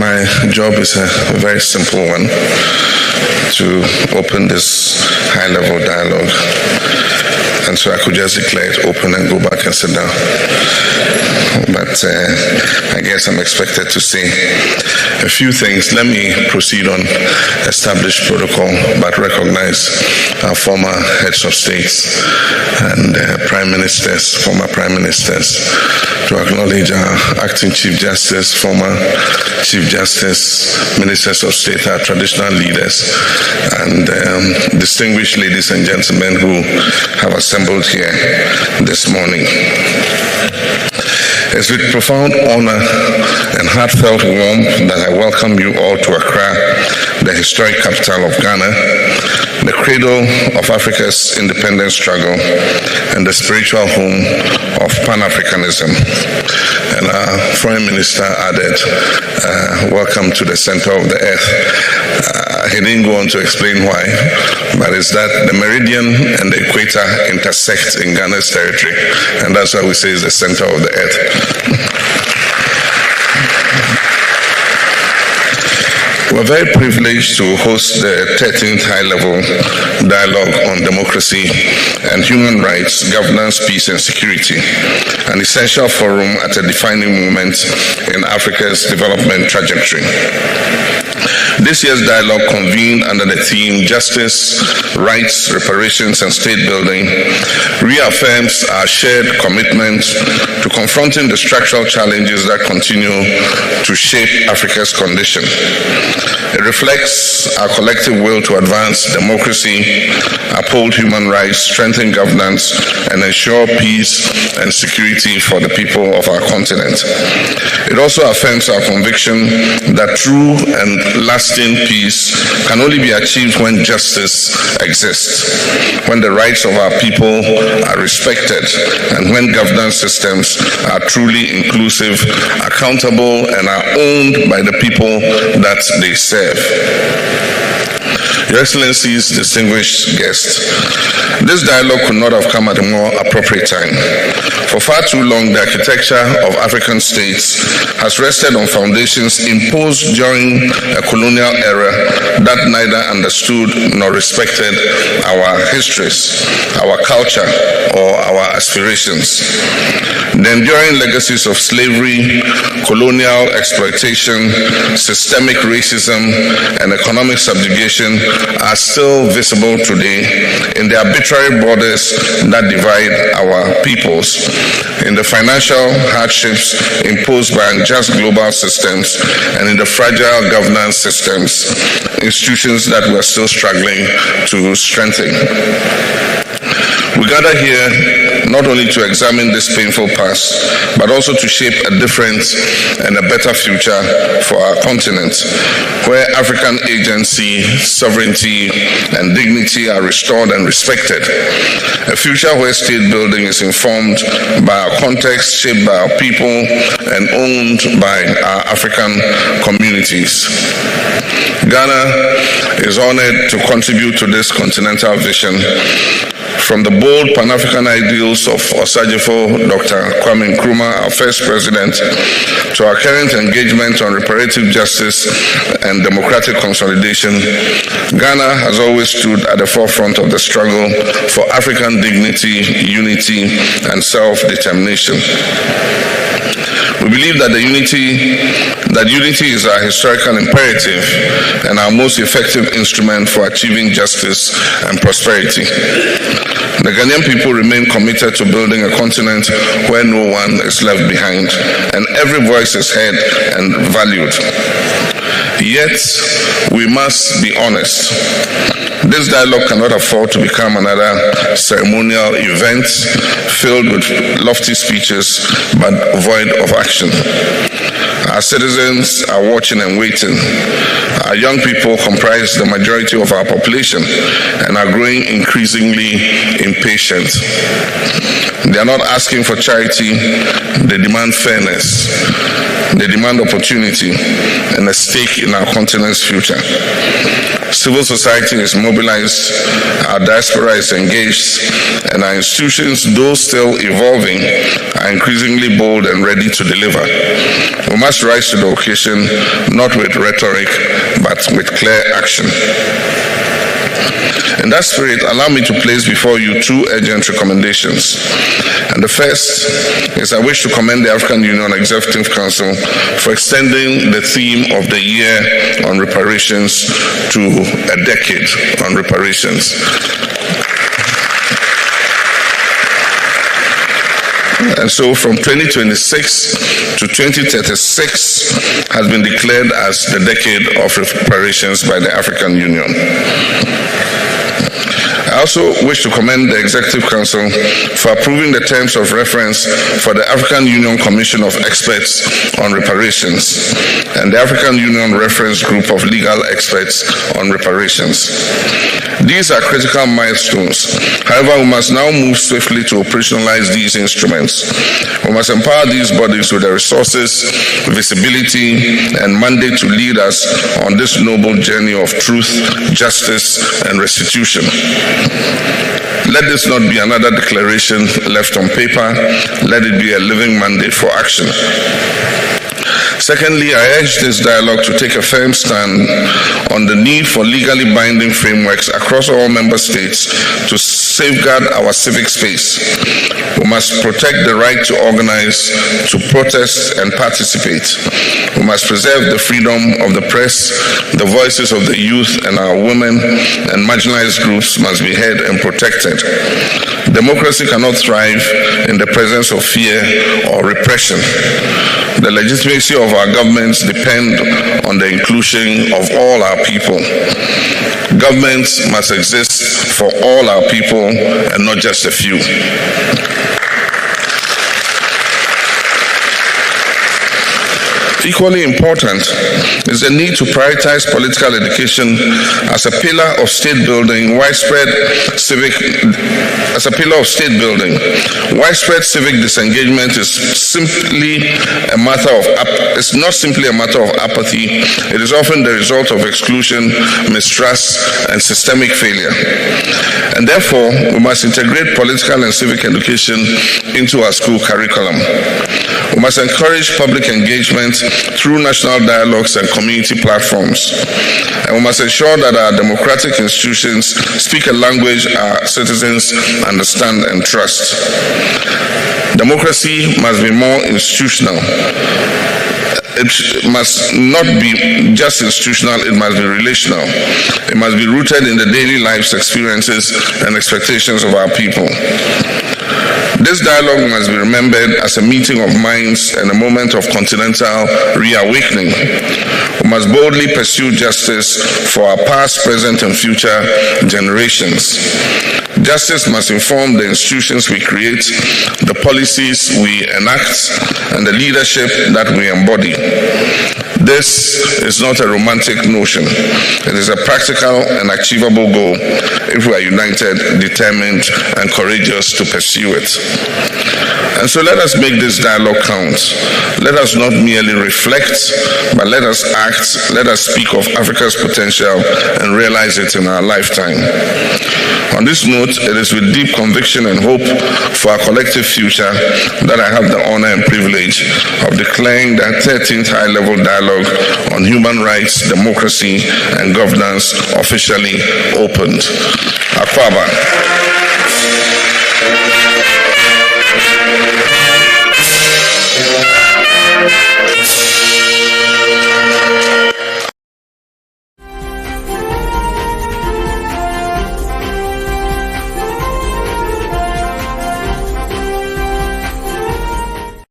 My job is a very simple one, to open this high-level dialogue. And so I could just declare it open and go back and sit down. But I guess I'm expected to say a few things. Let me proceed on established protocol, but recognize our former heads of states and prime ministers, former prime ministers, to acknowledge our acting Chief Justice, former Chief Justice, ministers of state, our traditional leaders, and distinguished ladies and gentlemen who have assembled here this morning. It's with profound honor and heartfelt warmth that I welcome you all to Accra, the historic capital of Ghana, the cradle of Africa's independence struggle, and the spiritual home of Pan-Africanism. And our Foreign Minister added, welcome to the center of the earth. He didn't go on to explain why, but it's that the meridian and the equator intersect in Ghana's territory, and that's why we say it's the center of the earth. We're very privileged to host the 13th high-level dialogue on democracy and human rights, governance, peace, and security, an essential forum at a defining moment in Africa's development trajectory. This year's dialogue, convened under the theme Justice, Rights, Reparations, and State Building, reaffirms our shared commitment to confronting the structural challenges that continue to shape Africa's condition. It reflects our collective will to advance democracy, uphold human rights, strengthen governance, and ensure peace and security for the people of our continent. It also affirms our conviction that true and lasting peace can only be achieved when justice exists, when the rights of our people are respected, and when governance systems are truly inclusive, accountable, and are owned by the people that they serve. Your Excellencies, distinguished guests, this dialogue could not have come at a more appropriate time. For far too long, the architecture of African states has rested on foundations imposed during a colonial era that neither understood nor respected our histories, our culture, or our aspirations. The enduring legacies of slavery, colonial exploitation, systemic racism, and economic subjugation are still visible today in the arbitrary borders that divide our peoples, in the financial hardships imposed by unjust global systems, and in the fragile governance systems, institutions that we're still struggling to strengthen. We gather here not only to examine this painful past, but also to shape a different and a better future for our continent, where African agency, sovereignty, and dignity are restored and respected. A future where state building is informed by our context, shaped by our people, and owned by our African communities. Ghana is honored to contribute to this continental vision. From the bold Pan-African ideals of Osajifo, Dr. Kwame Nkrumah, our first president, to our current engagement on reparative justice and democratic consolidation, Ghana has always stood at the forefront of the struggle for African dignity, unity, and self-determination. We believe that unity is our historical imperative and our most effective instrument for achieving justice and prosperity. The Ghanaian people remain committed to building a continent where no one is left behind and every voice is heard and valued. Yet, we must be honest. This dialogue cannot afford to become another ceremonial event filled with lofty speeches but void of action. Our citizens are watching and waiting. Our young people comprise the majority of our population and are growing increasingly impatient. They are not asking for charity, they demand fairness. They demand opportunity and a stake in our continent's future. Civil society is mobilized, our diaspora is engaged, and our institutions, though still evolving, are increasingly bold and ready to deliver. We must rise to the occasion, not with rhetoric, but with clear action. In that spirit, allow me to place before you two urgent recommendations. And the first is I wish to commend the African Union Executive Council for extending the theme of the year on reparations to a decade on reparations. And so from 2026 to 2036 has been declared as the decade of reparations by the African Union. I also wish to commend the Executive Council for approving the terms of reference for the African Union Commission of Experts on Reparations and the African Union Reference Group of Legal Experts on Reparations. These are critical milestones. However, we must now move swiftly to operationalize these instruments. We must empower these bodies with the resources, visibility, and mandate to lead us on this noble journey of truth, justice, and restitution. Let this not be another declaration left on paper. Let it be a living mandate for action. Secondly, I urge this dialogue to take a firm stand on the need for legally binding frameworks across all member states to safeguard our civic space. We must protect the right to organize, to protest, and participate. We must preserve the freedom of the press, the voices of the youth and our women and marginalized groups must be heard and protected. Democracy cannot thrive in the presence of fear or repression. The legitimacy of our governments depend on the inclusion of all our people. Governments must exist for all our people and not just a few. Equally important is the need to prioritize political education as a pillar of state building, widespread civic disengagement is not simply a matter of apathy. It is often the result of exclusion, mistrust, and systemic failure. And therefore, we must integrate political and civic education into our school curriculum. We must encourage public engagement through national dialogues and community platforms. And we must ensure that our democratic institutions speak a language our citizens understand and trust. Democracy must be more institutional. It must not be just institutional, it must be relational. It must be rooted in the daily lives, experiences, and expectations of our people. This dialogue must be remembered as a meeting of minds and a moment of continental reawakening. We must boldly pursue justice for our past, present, and future generations. Justice must inform the institutions we create, the policies we enact, and the leadership that we embody. This is not a romantic notion. It is a practical and achievable goal if we are united, determined, and courageous to pursue it. And so let us make this dialogue count. Let us not merely reflect, but let us act, let us speak of Africa's potential and realize it in our lifetime. On this note, it is with deep conviction and hope for our collective future that I have the honor and privilege of declaring that 13th High-Level Dialogue on Human Rights, Democracy, and Governance officially opened. Akwaba.